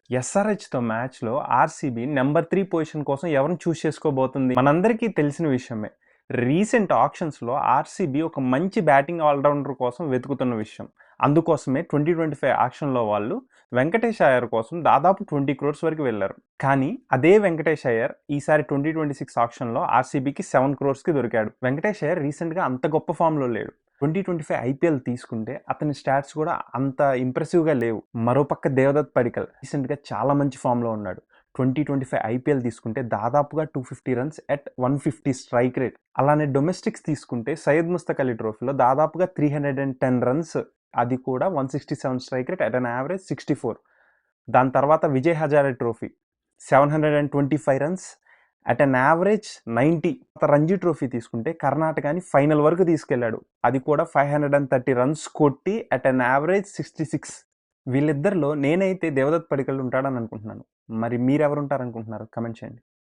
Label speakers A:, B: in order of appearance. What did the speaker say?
A: ఎస్ఆర్హెచ్‌తో మ్యాచ్‌లో RCB number 3 position కోసం ఎవరిని చూజ్ చేసుకోబోతుంది? మనందరికీ తెలిసిన విషయమే. రీసెంట్ ఆక్షన్స్‌లో ఆర్‌సీబీ ఒక మంచి బ్యాటింగ్ ఆల్‌రౌండర్ కోసం వెతుకుతున్న విషయం. అందుకోసమే 2025 ఆక్షన్‌లో వాళ్ళు వెంకటేష్ అయ్యర్ కోసం దాదాపు 20 క్రోర్స్ వరకు వెళ్లారు. కానీ అదే వెంకటేష్ అయ్యర్ ఈసారి 2026 ఆక్షన్‌లో ఆర్‌సీబీకి 7 క్రోర్స్‌కి దొరికాడు. వెంకటేష్ అయ్యర్ రీసెంట్‌గా అంత గొప్ప ఫామ్‌లో లేడు. 2025 ఐపీఎల్ తీసుకుంటే అతని స్టాట్స్ కూడా అంత ఇంప్రెసివ్‌గా లేవు. మరోపక్క దేవదత్ పడికల్ రీసెంట్‌గా చాలా మంచి ఫామ్‌లో ఉన్నాడు. 2025 ఐపీఎల్ తీసుకుంటే దాదాపుగా 250 రన్స్ ఎట్ 150 స్ట్రైక్ రేట్. అలానే డొమెస్టిక్స్ తీసుకుంటే సయ్యద్ ముస్తక్ అలీ ట్రోఫీలో దాదాపుగా 310 రన్స్, అది కూడా 167 strike rate at an average 64. దాని తర్వాత Vijay Hazare trophy 725 runs at an average 90. Ranji trophy తీసుకుంటే కర్ణాటకని ఫైనల్ వరకు తీసుకెళ్లాడు, అది కూడా 530 రన్స్ కొట్టి అట్ అన్ యావరేజ్ 66. వీళ్ళిద్దరిలో నేనైతే దేవదత్ పడికల్ ఉంటాడని అనుకుంటున్నాను. మరి మీరెవరు ఉంటారనుకుంటున్నారు? కమెంట్ చేయండి.